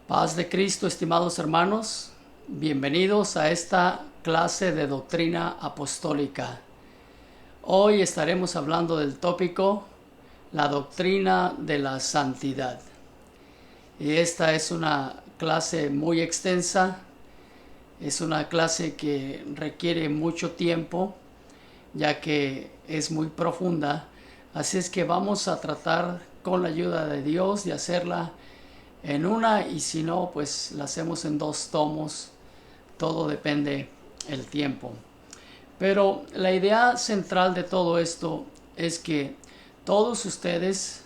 Paz de Cristo, estimados hermanos, bienvenidos a esta clase de doctrina apostólica. Hoy estaremos hablando del tópico la doctrina de la santidad. Y esta es una clase muy extensa, es una clase que requiere mucho tiempo, ya que es muy profunda. Así es que vamos a tratar con la ayuda de Dios de hacerla en una, y si no, pues la hacemos en 2 tomos. Todo depende el tiempo. Pero la idea central de todo esto es que todos ustedes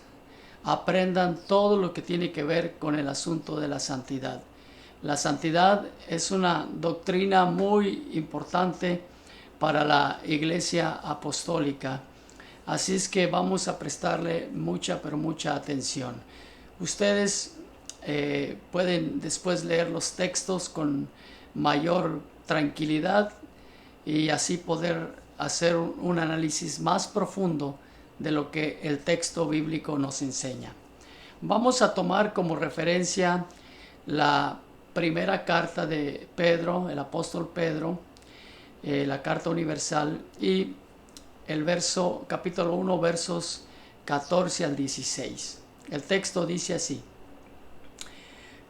aprendan todo lo que tiene que ver con el asunto de la santidad. La santidad es una doctrina muy importante para la Iglesia Apostólica. Así es que vamos a prestarle mucha, pero mucha atención. Ustedes pueden después leer los textos con mayor tranquilidad y así poder hacer un análisis más profundo de lo que el texto bíblico nos enseña. Vamos a tomar como referencia la primera carta de Pedro, el apóstol Pedro, la carta universal, y el capítulo 1, versos 14 al 16. El texto dice así: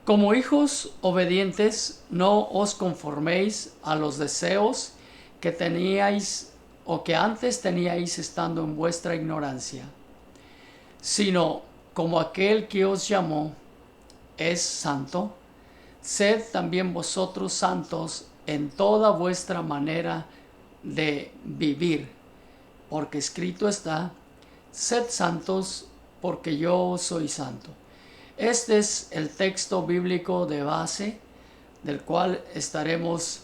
Como hijos obedientes, no os conforméis a los deseos que teníais o que antes teníais estando en vuestra ignorancia, sino como aquel que os llamó es santo, sed también vosotros santos en toda vuestra manera de vivir, porque escrito está: sed santos porque yo soy santo. Este es el texto bíblico de base del cual estaremos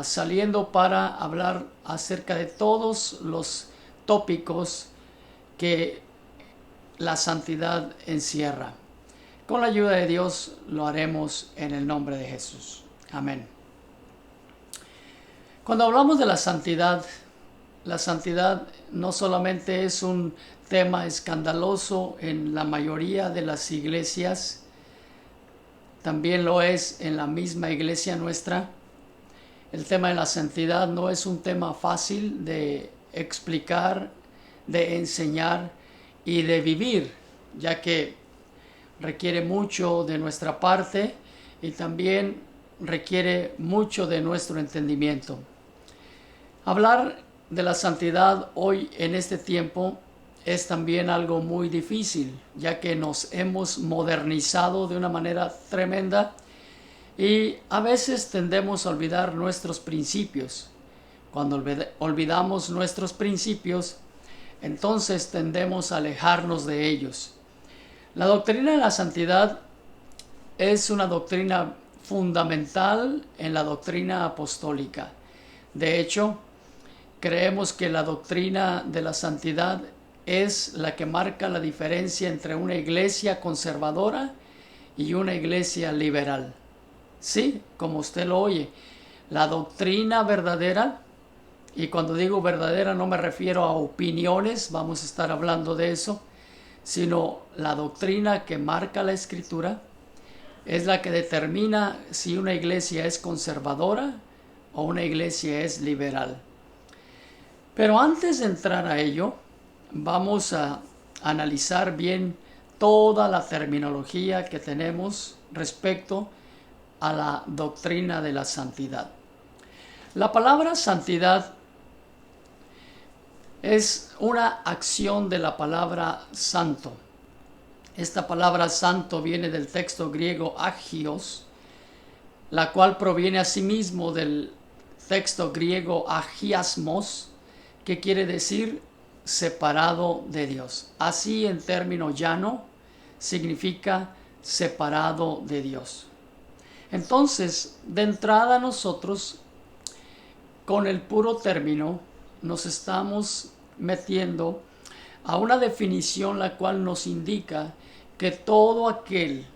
saliendo para hablar acerca de todos los tópicos que la santidad encierra. Con la ayuda de Dios lo haremos en el nombre de Jesús. Amén. Cuando hablamos de la santidad no solamente es un tema escandaloso en la mayoría de las iglesias, también lo es en la misma iglesia nuestra. El tema de la santidad no es un tema fácil de explicar, de enseñar y de vivir, ya que requiere mucho de nuestra parte y también requiere mucho de nuestro entendimiento. Hablar de la santidad hoy en este tiempo es también algo muy difícil, ya que nos hemos modernizado de una manera tremenda y a veces tendemos a olvidar nuestros principios. Cuando olvidamos nuestros principios, entonces tendemos a alejarnos de ellos. La doctrina de la santidad es una doctrina fundamental en la doctrina apostólica. De hecho, creemos que la doctrina de la santidad es la que marca la diferencia entre una iglesia conservadora y una iglesia liberal. Sí, como usted lo oye, la doctrina verdadera, y cuando digo verdadera no me refiero a opiniones, vamos a estar hablando de eso, sino la doctrina que marca la Escritura es la que determina si una iglesia es conservadora o una iglesia es liberal. Pero antes de entrar a ello, vamos a analizar bien toda la terminología que tenemos respecto a la doctrina de la santidad. La palabra santidad es una acción de la palabra santo. Esta palabra santo viene del texto griego agios, la cual proviene asimismo del texto griego agiasmos, que quiere decir separado de Dios. Así, en término llano, significa separado de Dios. Entonces, de entrada nosotros, con el puro término, nos estamos metiendo a una definición la cual nos indica que todo aquel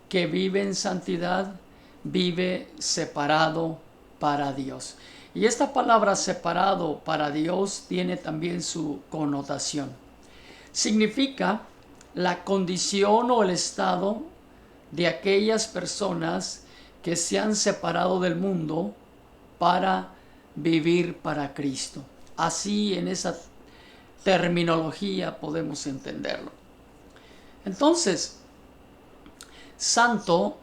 que vive en santidad vive separado para Dios. Y esta palabra separado para Dios tiene también su connotación. Significa la condición o el estado de aquellas personas que se han separado del mundo para vivir para Cristo. Así, en esa terminología podemos entenderlo. Entonces, santo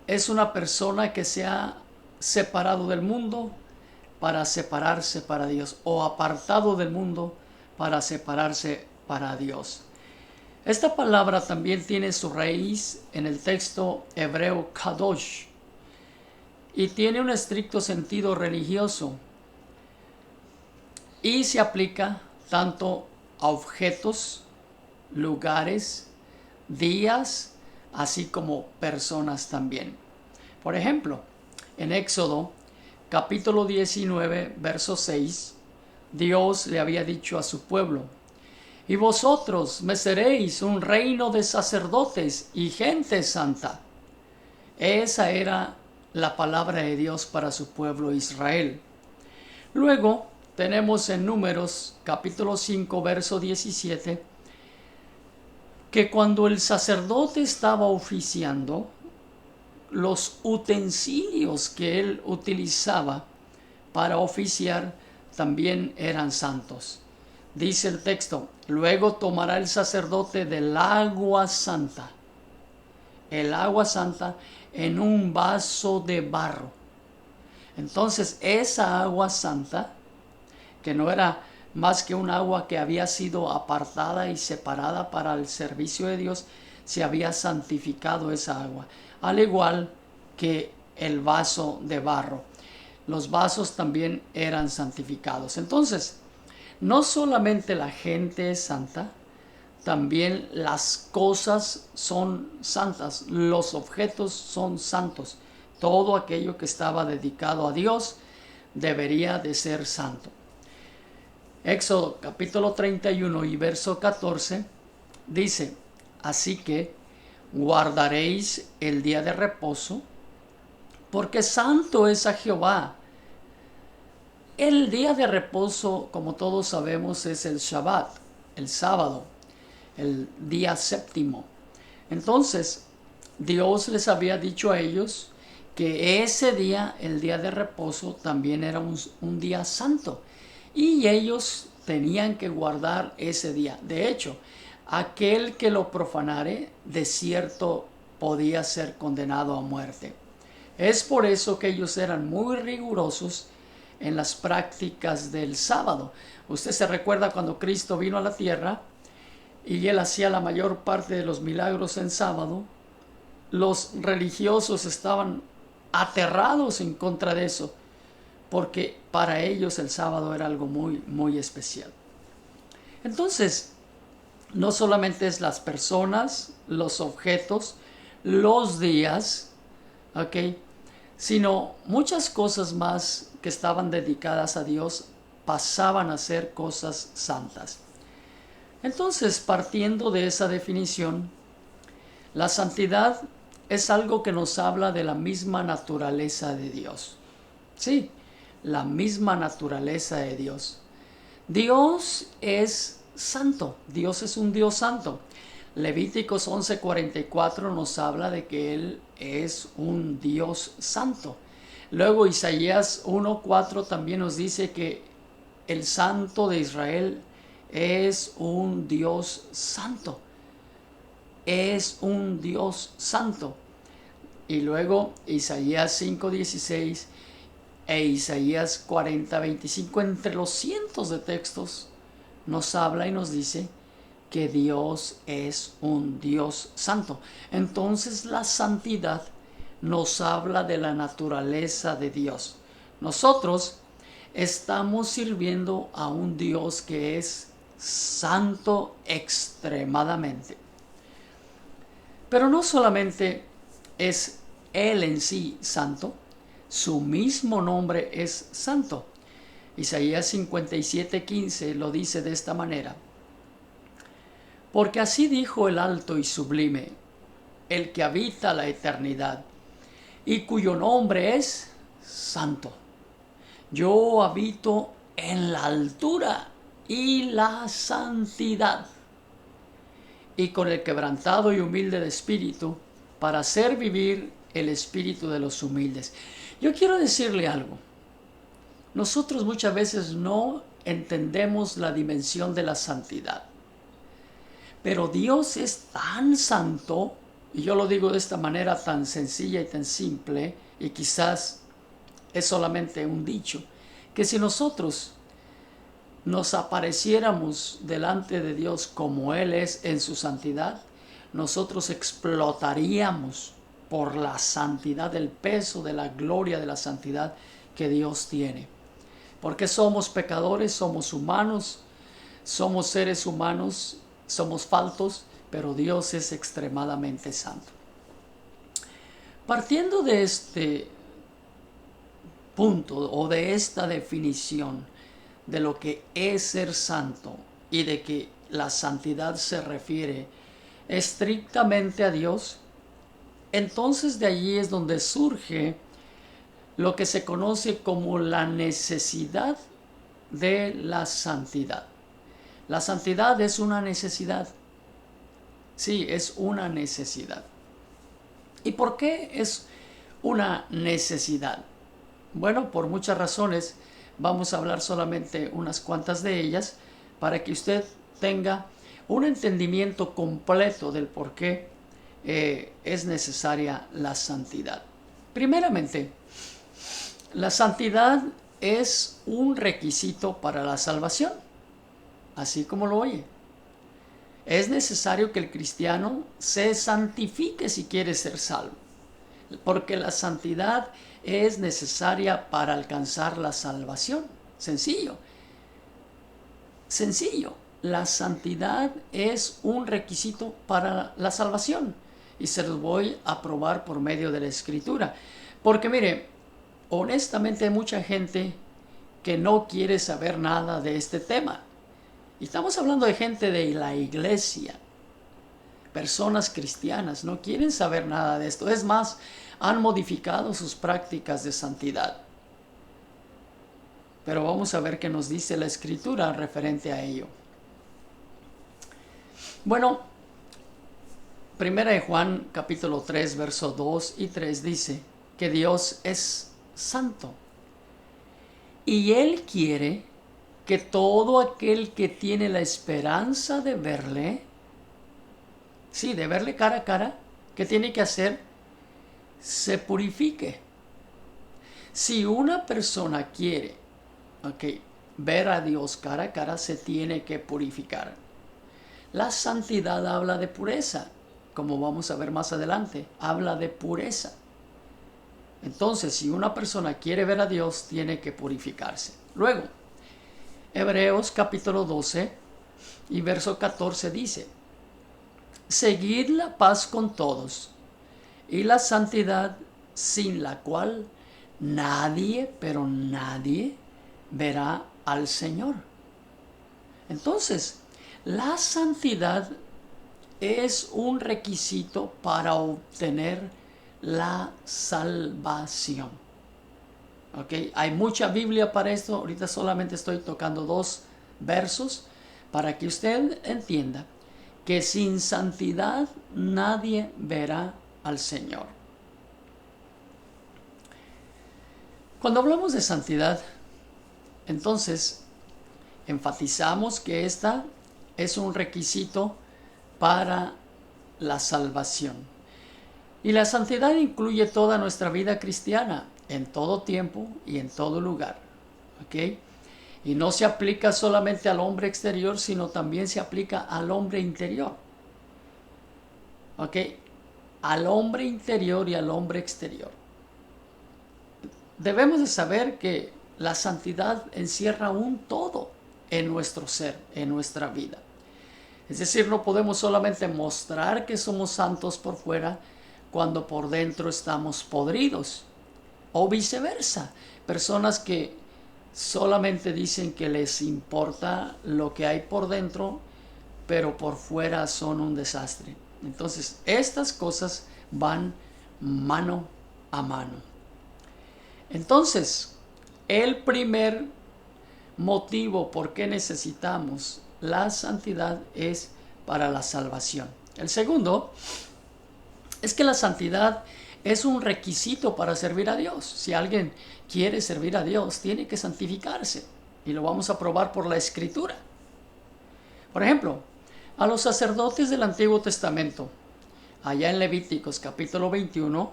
es una persona que se ha separado del mundo para separarse para Dios, o apartado del mundo para separarse para Dios. Esta palabra también tiene su raíz en el texto hebreo kadosh y tiene un estricto sentido religioso y se aplica tanto a objetos, lugares, días, así como personas también. Por ejemplo, en Éxodo capítulo 19, verso 6, Dios le había dicho a su pueblo: y vosotros me seréis un reino de sacerdotes y gente santa. Esa era la palabra de Dios para su pueblo Israel. Luego tenemos en Números capítulo 5, verso 17, que cuando el sacerdote estaba oficiando, los utensilios que él utilizaba para oficiar también eran santos. Dice el texto: luego tomará el sacerdote del agua santa, el agua santa, en un vaso de barro. Entonces esa agua santa, que no era más que un agua que había sido apartada y separada para el servicio de Dios, se había santificado esa agua, al igual que el vaso de barro. Los vasos también eran santificados. Entonces, no solamente la gente es santa, también las cosas son santas, los objetos son santos. Todo aquello que estaba dedicado a Dios debería de ser santo. Éxodo capítulo 31 y verso 14 dice: así que guardaréis el día de reposo, porque santo es a Jehová. El día de reposo, como todos sabemos, es el Shabbat, el sábado, el día séptimo. Entonces, Dios les había dicho a ellos que ese día, el día de reposo, también era un día santo. Y ellos tenían que guardar ese día. De hecho, aquel que lo profanare, de cierto podía ser condenado a muerte. Es por eso que ellos eran muy rigurosos en las prácticas del sábado. Usted se recuerda cuando Cristo vino a la tierra y él hacía la mayor parte de los milagros en sábado. Los religiosos estaban aterrados en contra de eso, porque para ellos el sábado era algo muy, muy especial. Entonces, no solamente es las personas, los objetos, los días, ¿ok?, sino muchas cosas más que estaban dedicadas a Dios pasaban a ser cosas santas. Entonces, partiendo de esa definición, la santidad es algo que nos habla de la misma naturaleza de Dios. Sí, la misma naturaleza de Dios. Dios es santo, Dios es un Dios santo. Levíticos 11:44 nos habla de que Él es un Dios santo. Luego Isaías 1:4 también nos dice que el Santo de Israel es un Dios santo. Es un Dios santo. Y luego Isaías 5:16 e Isaías 40:25, entre los cientos de textos, nos habla y nos dice que Dios es un Dios santo. Entonces la santidad nos habla de la naturaleza de Dios. Nosotros estamos sirviendo a un Dios que es santo extremadamente. Pero no solamente es Él en sí santo, su mismo nombre es santo. Isaías 57:15 lo dice de esta manera: porque así dijo el alto y sublime, el que habita la eternidad, y cuyo nombre es santo. Yo habito en la altura y la santidad, y con el quebrantado y humilde de espíritu, para hacer vivir el espíritu de los humildes. Yo quiero decirle algo. Nosotros muchas veces no entendemos la dimensión de la santidad. Pero Dios es tan santo, y yo lo digo de esta manera tan sencilla y tan simple, y quizás es solamente un dicho, que si nosotros nos apareciéramos delante de Dios como Él es en su santidad, nosotros explotaríamos por la santidad, el peso de la gloria de la santidad que Dios tiene. Porque somos pecadores, somos humanos, somos seres humanos, somos faltos, pero Dios es extremadamente santo. Partiendo de este punto o de esta definición de lo que es ser santo y de que la santidad se refiere estrictamente a Dios, entonces de allí es donde surge lo que se conoce como la necesidad de la santidad. La santidad es una necesidad. Sí, es una necesidad. ¿Y por qué es una necesidad? Bueno, por muchas razones. Vamos a hablar solamente unas cuantas de ellas para que usted tenga un entendimiento completo del por qué es necesaria la santidad. Primeramente, la santidad es un requisito para la salvación, así como lo oye. Es necesario que el cristiano se santifique si quiere ser salvo, porque la santidad es necesaria para alcanzar la salvación. Sencillo. Sencillo. La santidad es un requisito para la salvación. Y se los voy a probar por medio de la Escritura. Porque mire, honestamente hay mucha gente que no quiere saber nada de este tema. Y estamos hablando de gente de la iglesia. Personas cristianas no quieren saber nada de esto. Es más, han modificado sus prácticas de santidad. Pero vamos a ver qué nos dice la Escritura referente a ello. Bueno, 1 Juan capítulo 3, verso 2 y 3 dice que Dios es santo. Y Él quiere que todo aquel que tiene la esperanza de verle, sí, de verle cara a cara, ¿qué tiene que hacer? Se purifique. Si una persona quiere ver a Dios cara a cara, se tiene que purificar. La santidad habla de pureza, como vamos a ver más adelante, habla de pureza. Entonces, si una persona quiere ver a Dios, tiene que purificarse. Luego, Hebreos capítulo 12 y verso 14 dice: seguid la paz con todos y la santidad, sin la cual nadie, pero nadie, verá al Señor. Entonces, la santidad es un requisito para obtener la salvación. Hay mucha Biblia para esto. Ahorita solamente estoy tocando 2 versos para que usted entienda que sin santidad nadie verá al Señor. Cuando hablamos de santidad, entonces enfatizamos que esta es un requisito para la salvación. Y la santidad incluye toda nuestra vida cristiana, en todo tiempo y en todo lugar. Y no se aplica solamente al hombre exterior, sino también se aplica al hombre interior. Al hombre interior y al hombre exterior. Debemos de saber que la santidad encierra un todo en nuestro ser, en nuestra vida. Es decir, no podemos solamente mostrar que somos santos por fuera cuando por dentro estamos podridos. O viceversa, personas que solamente dicen que les importa lo que hay por dentro, pero por fuera son un desastre. Entonces, estas cosas van mano a mano. Entonces, el primer motivo por qué necesitamos la santidad es para la salvación. El segundo es que la santidad es un requisito para servir a Dios. Si alguien quiere servir a Dios, tiene que santificarse. Y lo vamos a probar por la Escritura. Por ejemplo, a los sacerdotes del Antiguo Testamento, allá en Levíticos capítulo 21,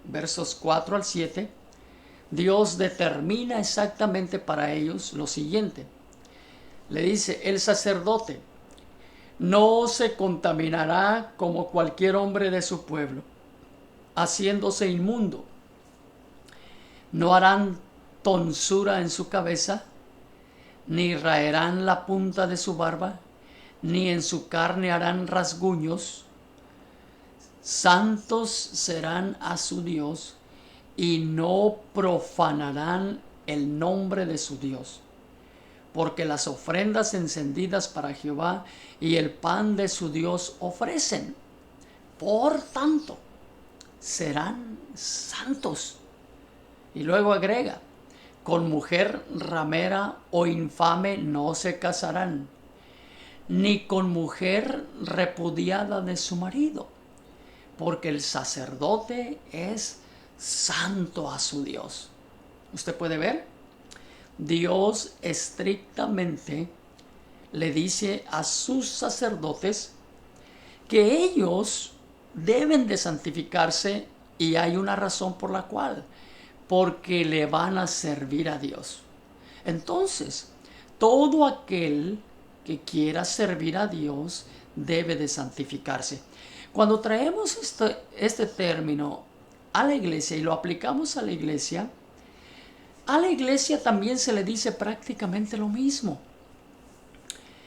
versos 4 al 7, Dios determina exactamente para ellos lo siguiente. Le dice, el sacerdote no se contaminará como cualquier hombre de su pueblo, haciéndose inmundo. No harán tonsura en su cabeza, ni raerán la punta de su barba, ni en su carne harán rasguños. Santos serán a su Dios, y no profanarán el nombre de su Dios, porque las ofrendas encendidas para Jehová y el pan de su Dios ofrecen. Por tanto, serán santos. Y luego agrega, con mujer ramera o infame no se casarán, ni con mujer repudiada de su marido, porque el sacerdote es santo a su Dios. Usted puede ver, Dios estrictamente le dice a sus sacerdotes que ellos deben de santificarse, y hay una razón por la cual, porque le van a servir a Dios. Entonces, todo aquel que quiera servir a Dios debe de santificarse. Cuando traemos este término a la iglesia y lo aplicamos a la iglesia también se le dice prácticamente lo mismo.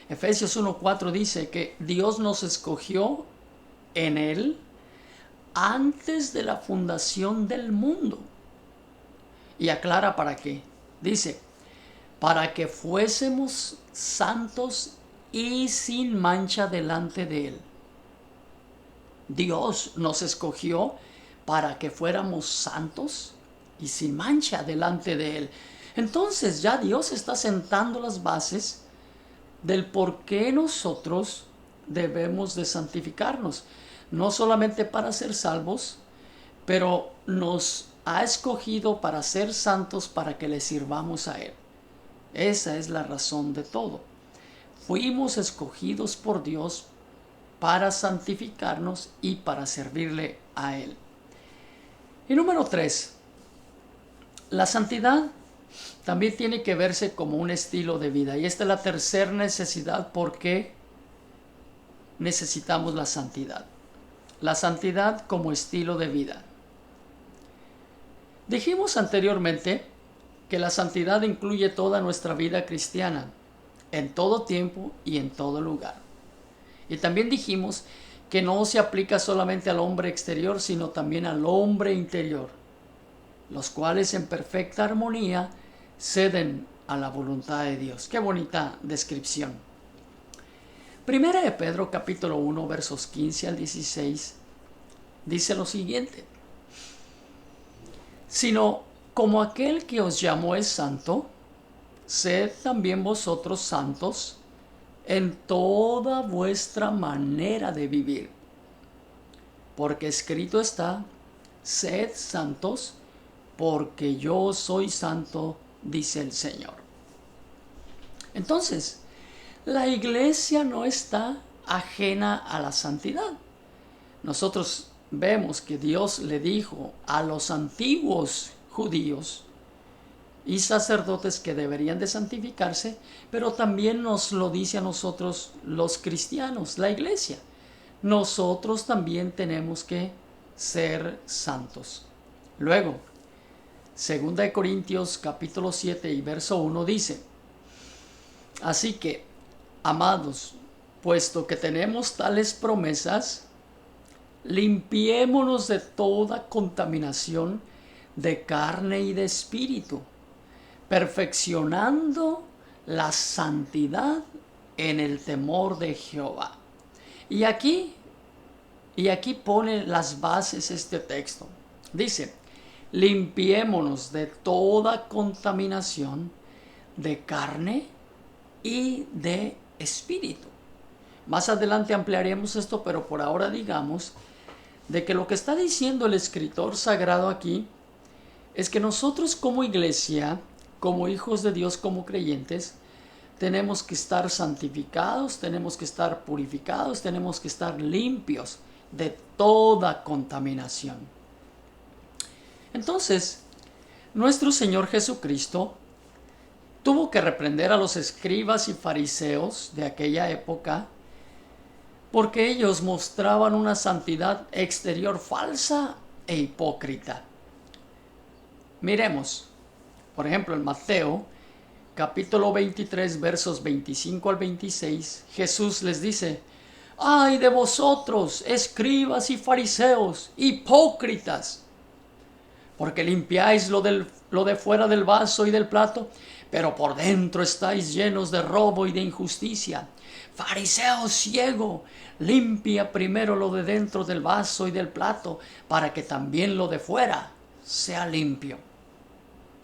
Efesios 1:4 dice que Dios nos escogió en Él antes de la fundación del mundo. Y aclara para qué. Dice, para que fuésemos santos y sin mancha delante de Él. Dios nos escogió para que fuéramos santos y sin mancha delante de Él. Entonces ya Dios está sentando las bases del por qué nosotros debemos de santificarnos. No solamente para ser salvos, pero nos ha escogido para ser santos, para que le sirvamos a Él. Esa es la razón de todo. Fuimos escogidos por Dios para santificarnos y para servirle a Él. Y número 3, la santidad también tiene que verse como un estilo de vida. Y esta es la tercera necesidad por qué necesitamos la santidad. La santidad como estilo de vida. Dijimos anteriormente que la santidad incluye toda nuestra vida cristiana, en todo tiempo y en todo lugar. Y también dijimos que no se aplica solamente al hombre exterior, sino también al hombre interior, los cuales en perfecta armonía ceden a la voluntad de Dios. Qué bonita descripción. Primera de Pedro capítulo 1 versos 15 al 16 dice lo siguiente: sino como aquel que os llamó es santo, sed también vosotros santos en toda vuestra manera de vivir. Porque escrito está, sed santos, porque yo soy santo, dice el Señor. Entonces, la iglesia no está ajena a la santidad. Nosotros vemos que Dios le dijo a los antiguos judíos y sacerdotes que deberían de santificarse, pero también nos lo dice a nosotros los cristianos, la iglesia. Nosotros también tenemos que ser santos. Luego, 2 Corintios capítulo 7 y verso 1 dice: así que, amados, puesto que tenemos tales promesas, limpiémonos de toda contaminación de carne y de espíritu, perfeccionando la santidad en el temor de Jehová. Y aquí pone las bases este texto. Dice, limpiémonos de toda contaminación de carne y de espíritu. Más adelante ampliaremos esto, pero por ahora digamos de que lo que está diciendo el escritor sagrado aquí es que nosotros como iglesia, como hijos de Dios, como creyentes, tenemos que estar santificados, tenemos que estar purificados, tenemos que estar limpios de toda contaminación. Entonces, nuestro Señor Jesucristo tuvo que reprender a los escribas y fariseos de aquella época porque ellos mostraban una santidad exterior falsa e hipócrita. Miremos, por ejemplo, en Mateo, capítulo 23, versos 25 al 26, Jesús les dice: ¡ay de vosotros, escribas y fariseos, hipócritas! Porque limpiáis lo de fuera del vaso y del plato, pero por dentro estáis llenos de robo y de injusticia. Fariseo ciego, limpia primero lo de dentro del vaso y del plato, para que también lo de fuera sea limpio.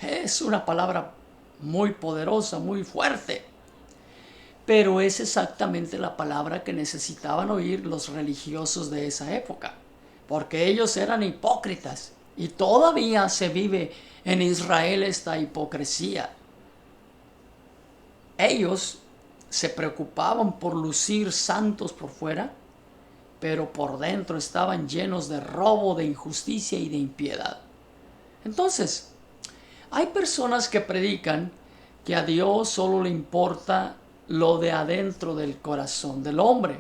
Es una palabra muy poderosa, muy fuerte, pero es exactamente la palabra que necesitaban oír los religiosos de esa época, porque ellos eran hipócritas y todavía se vive en Israel esta hipocresía. Ellos se preocupaban por lucir santos por fuera, pero por dentro estaban llenos de robo, de injusticia y de impiedad. Entonces, hay personas que predican que a Dios solo le importa lo de adentro del corazón del hombre,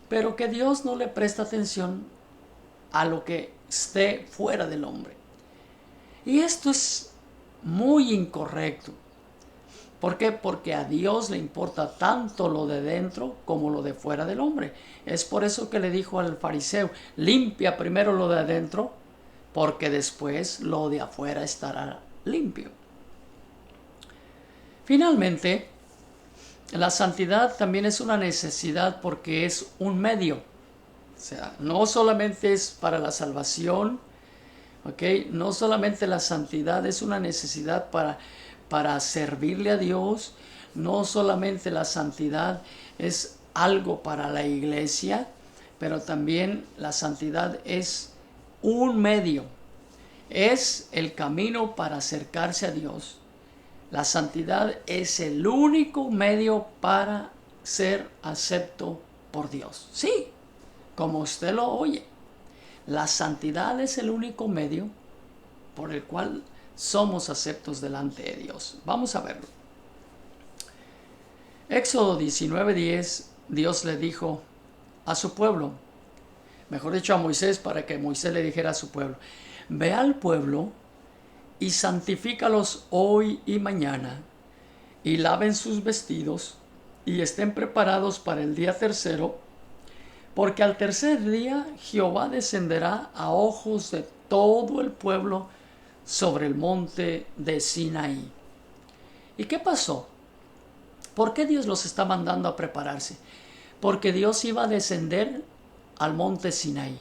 pero que Dios no le presta atención a lo que esté fuera del hombre. Y esto es muy incorrecto. ¿Por qué? Porque a Dios le importa tanto lo de dentro como lo de fuera del hombre. Es por eso que le dijo al fariseo: limpia primero lo de adentro, porque después lo de afuera estará limpio. Finalmente, la santidad también es una necesidad porque es un medio. O sea, no solamente es para la salvación, ¿ok? No solamente la santidad es una necesidad para servirle a Dios, no solamente la santidad es algo para la iglesia, pero también la santidad es un medio, es el camino para acercarse a Dios. La santidad es el único medio para ser acepto por Dios. Sí, como usted lo oye, la santidad es el único medio por el cual somos aceptos delante de Dios. Vamos a verlo. Éxodo 19:10, Dios le dijo a su pueblo, mejor dicho a Moisés, para que Moisés le dijera a su pueblo: ve al pueblo y santifícalos hoy y mañana, y laven sus vestidos y estén preparados para el día tercero, porque al tercer día Jehová descenderá a ojos de todo el pueblo sobre el monte de Sinaí. ¿Y qué pasó? ¿Por qué Dios los está mandando a prepararse? Porque Dios iba a descender al monte Sinaí.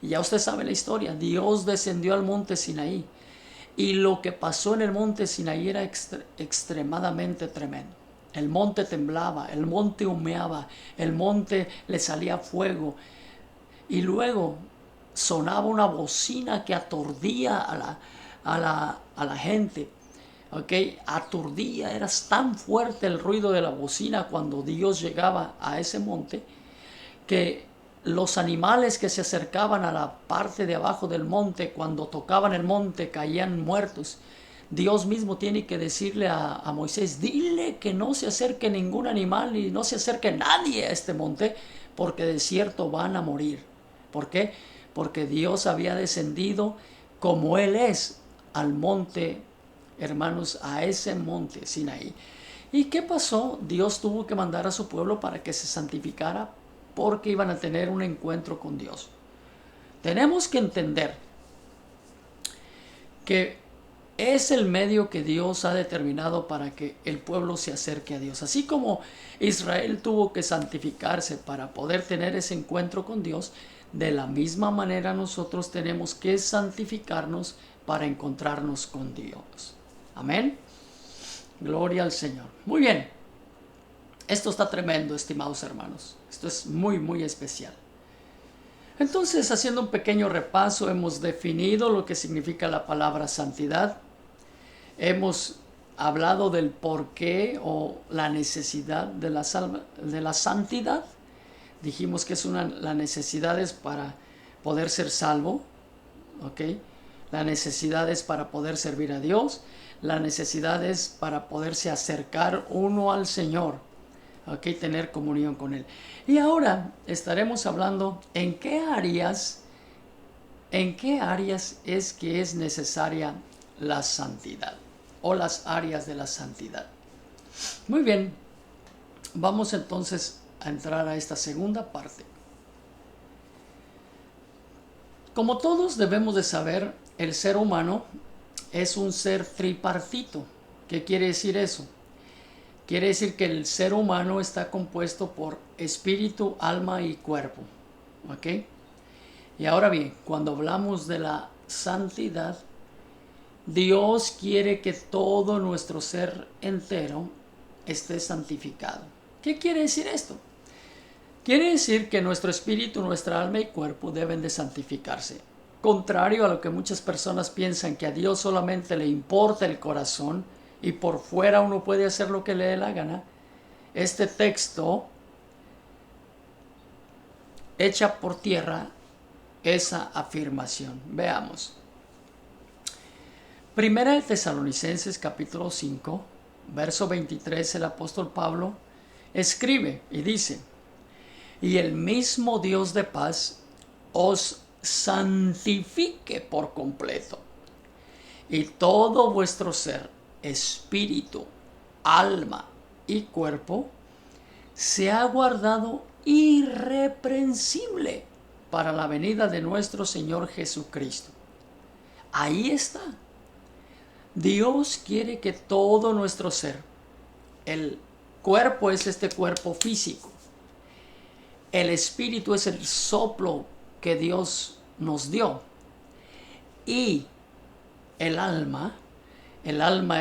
Y ya usted sabe la historia. Dios descendió al monte Sinaí. Y lo que pasó en el monte Sinaí era extremadamente tremendo. El monte temblaba, el monte humeaba, el monte le salía fuego. Y luego sonaba una bocina que aturdía a la gente. ¿Okay? Aturdía, era tan fuerte el ruido de la bocina cuando Dios llegaba a ese monte, que los animales que se acercaban a la parte de abajo del monte, cuando tocaban el monte, caían muertos. Dios mismo tiene que decirle a Moisés: dile que no se acerque ningún animal y no se acerque nadie a este monte, porque de cierto van a morir. ¿Por qué? Porque Dios había descendido como Él es al monte, hermanos, a ese monte Sinaí. ¿Y qué pasó? Dios tuvo que mandar a su pueblo para que se santificara, porque iban a tener un encuentro con Dios. Tenemos que entender que es el medio que Dios ha determinado para que el pueblo se acerque a Dios. Así como Israel tuvo que santificarse para poder tener ese encuentro con Dios, de la misma manera nosotros tenemos que santificarnos para encontrarnos con Dios. Amén. Gloria al Señor. Muy bien. Esto está tremendo, estimados hermanos. Esto es muy, muy especial. Entonces, haciendo un pequeño repaso, hemos definido lo que significa la palabra santidad. Hemos hablado del porqué o la necesidad de la santidad. Dijimos que la necesidad es para poder ser salvo, ¿ok? La necesidad es para poder servir a Dios. La necesidad es para poderse acercar uno al Señor, ¿ok? Tener comunión con Él. Y ahora estaremos hablando en qué áreas es que es necesaria la santidad o las áreas de la santidad. Muy bien, vamos entonces a entrar a esta segunda parte. Como todos debemos de saber, el ser humano es un ser tripartito. ¿Qué quiere decir eso? Quiere decir que el ser humano está compuesto por espíritu, alma y cuerpo. ¿Ok? Y ahora bien, cuando hablamos de la santidad, Dios quiere que todo nuestro ser entero esté santificado. ¿Qué quiere decir esto? Quiere decir que nuestro espíritu, nuestra alma y cuerpo deben de santificarse. Contrario a lo que muchas personas piensan, que a Dios solamente le importa el corazón y por fuera uno puede hacer lo que le dé la gana, este texto echa por tierra esa afirmación. Veamos. Primera de Tesalonicenses capítulo 5, verso 23, el apóstol Pablo escribe y dice: y el mismo Dios de paz os santifique por completo, y todo vuestro ser, espíritu, alma y cuerpo, sea guardado irreprensible para la venida de nuestro Señor Jesucristo. Ahí está. Dios quiere que todo nuestro ser, el cuerpo es este cuerpo físico, el espíritu es el soplo que Dios nos dio, y el alma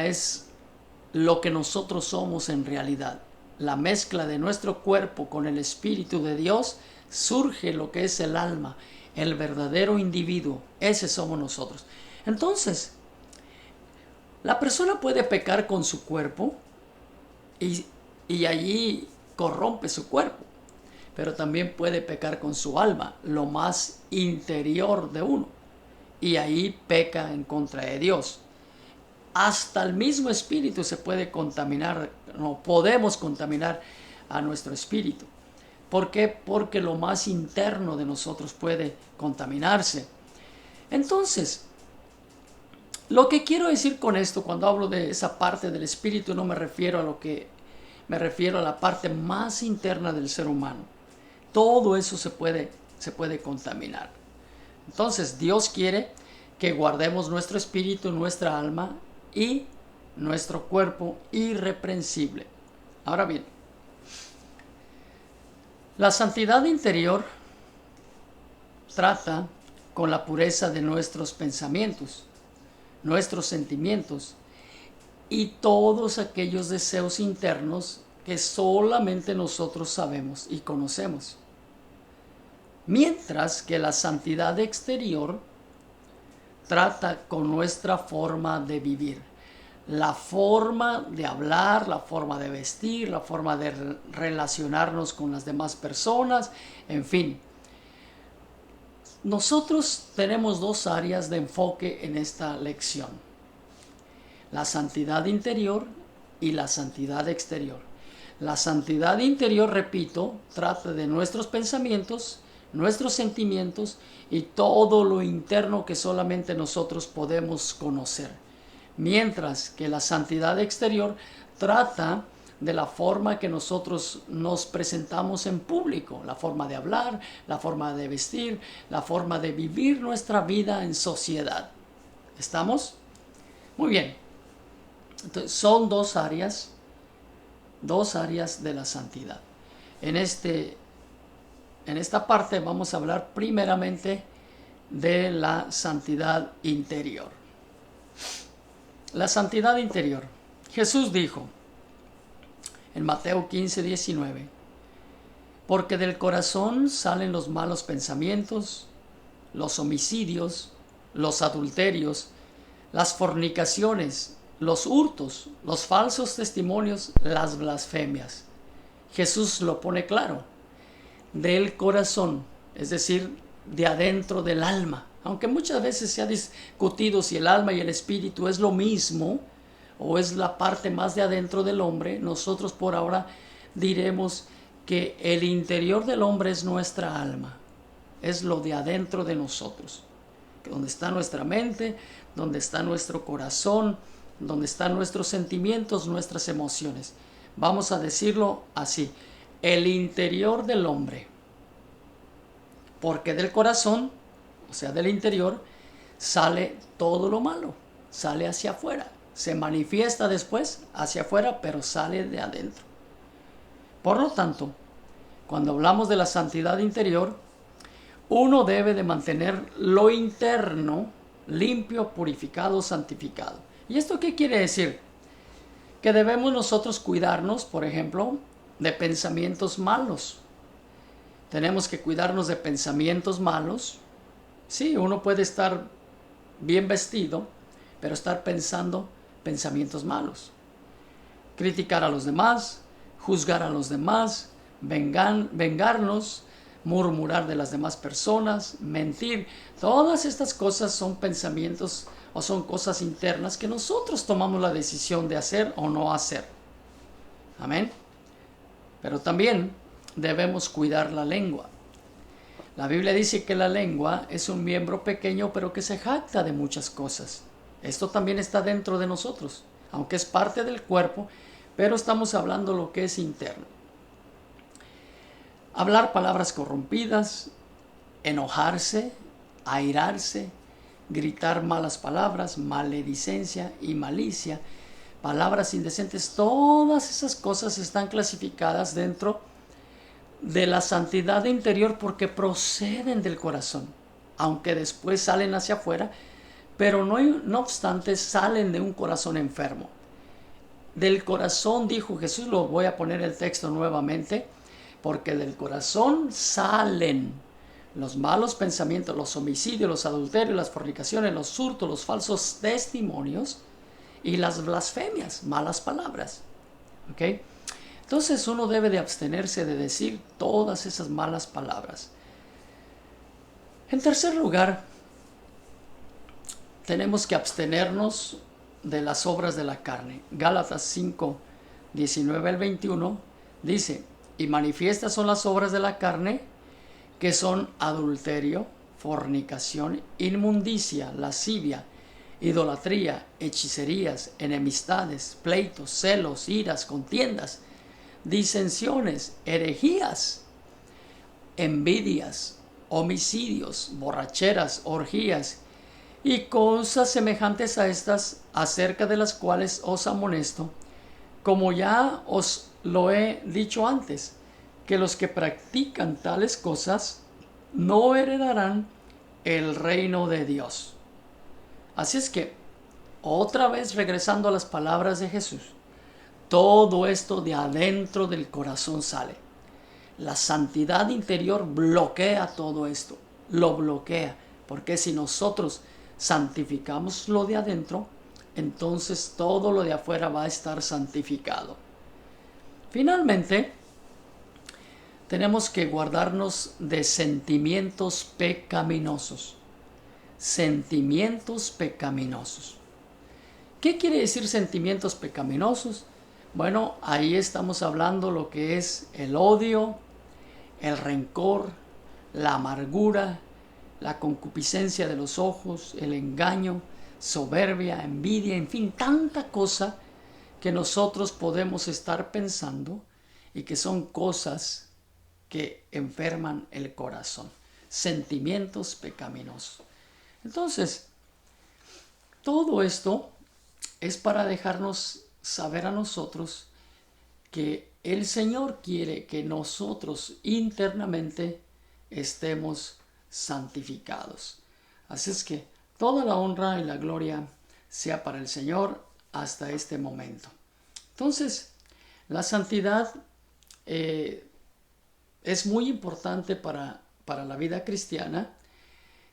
es lo que nosotros somos en realidad. La mezcla de nuestro cuerpo con el espíritu de Dios, surge lo que es el alma, el verdadero individuo. Ese somos nosotros. Entonces, la persona puede pecar con su cuerpo y allí corrompe su cuerpo, pero también puede pecar con su alma, lo más interior de uno, y ahí peca en contra de Dios. Hasta el mismo espíritu se puede contaminar, no podemos contaminar a nuestro espíritu. ¿Por qué? Porque lo más interno de nosotros puede contaminarse. Entonces, lo que quiero decir con esto, cuando hablo de esa parte del espíritu, no me refiero a lo que me refiero a la parte más interna del ser humano. Todo eso se puede contaminar. Entonces, Dios quiere que guardemos nuestro espíritu, nuestra alma y nuestro cuerpo irreprensible. Ahora bien, la santidad interior trata con la pureza de nuestros pensamientos, nuestros sentimientos y todos aquellos deseos internos que solamente nosotros sabemos y conocemos. Mientras que la santidad exterior trata con nuestra forma de vivir, la forma de hablar, la forma de vestir, la forma de relacionarnos con las demás personas, en fin. Nosotros tenemos dos áreas de enfoque en esta lección: la santidad interior y la santidad exterior. La santidad interior, repito, trata de nuestros pensamientos, nuestros sentimientos y todo lo interno que solamente nosotros podemos conocer. Mientras que la santidad exterior trata de la forma que nosotros nos presentamos en público, la forma de hablar, la forma de vestir, la forma de vivir nuestra vida en sociedad. ¿Estamos? Muy bien. Entonces, son dos áreas de la santidad. En esta parte vamos a hablar primeramente de la santidad interior. La santidad interior. Jesús dijo en Mateo 15:19. Porque del corazón salen los malos pensamientos, los homicidios, los adulterios, las fornicaciones, los hurtos, los falsos testimonios, las blasfemias. Jesús lo pone claro. Del corazón, es decir, de adentro del alma. Aunque muchas veces se ha discutido si el alma y el espíritu es lo mismo o es la parte más de adentro del hombre, nosotros por ahora diremos que el interior del hombre es nuestra alma, es lo de adentro de nosotros, donde está nuestra mente, donde está nuestro corazón, donde están nuestros sentimientos, nuestras emociones. Vamos a decirlo así, el interior del hombre, porque del corazón, o sea del interior, sale todo lo malo, sale hacia afuera, se manifiesta después hacia afuera, pero sale de adentro. Por lo tanto, cuando hablamos de la santidad interior, uno debe de mantener lo interno limpio, purificado, santificado. ¿Y esto qué quiere decir? Que debemos nosotros cuidarnos, por ejemplo, de pensamientos malos. Tenemos que cuidarnos de pensamientos malos. Sí, uno puede estar bien vestido, pero estar pensando pensamientos malos. Criticar a los demás, juzgar a los demás, vengarnos, murmurar de las demás personas, mentir. Todas estas cosas son pensamientos o son cosas internas que nosotros tomamos la decisión de hacer o no hacer. Amén. Pero también debemos cuidar la lengua. La Biblia dice que la lengua es un miembro pequeño pero que se jacta de muchas cosas. Esto también está dentro de nosotros, aunque es parte del cuerpo, pero estamos hablando lo que es interno. Hablar palabras corrompidas, enojarse, airarse, gritar malas palabras, maledicencia y malicia, palabras indecentes, todas esas cosas están clasificadas dentro de la santidad interior porque proceden del corazón, aunque después salen hacia afuera, pero no obstante salen de un corazón enfermo. Del corazón, dijo Jesús, lo voy a poner el texto nuevamente, porque del corazón salen los malos pensamientos, los homicidios, los adulterios, las fornicaciones, los hurtos, los falsos testimonios y las blasfemias, malas palabras. ¿Ok? Entonces uno debe de abstenerse de decir todas esas malas palabras. En tercer lugar, tenemos que abstenernos de las obras de la carne. Gálatas 5, 19 al 21 dice: y manifiestas son las obras de la carne, que son adulterio, fornicación, inmundicia, lascivia, idolatría, hechicerías, enemistades, pleitos, celos, iras, contiendas, disensiones, herejías, envidias, homicidios, borracheras, orgías y cosas semejantes a estas, acerca de las cuales os amonesto, como ya os lo he dicho antes, que los que practican tales cosas no heredarán el reino de Dios. Así es que, otra vez regresando a las palabras de Jesús, todo esto de adentro del corazón sale. La santidad interior bloquea todo esto, lo bloquea, porque si nosotros santificamos lo de adentro, entonces todo lo de afuera va a estar santificado. Finalmente, tenemos que guardarnos de sentimientos pecaminosos. Sentimientos pecaminosos. ¿Qué quiere decir sentimientos pecaminosos? Bueno, ahí estamos hablando lo que es el odio, el rencor, la amargura, la concupiscencia de los ojos, el engaño, soberbia, envidia, en fin, tanta cosa que nosotros podemos estar pensando y que son cosas que enferman el corazón. Sentimientos pecaminosos. Entonces, todo esto es para dejarnos saber a nosotros que el Señor quiere que nosotros internamente estemos santificados. Así es que toda la honra y la gloria sea para el Señor hasta este momento. Entonces, La santidad es muy importante para la vida cristiana,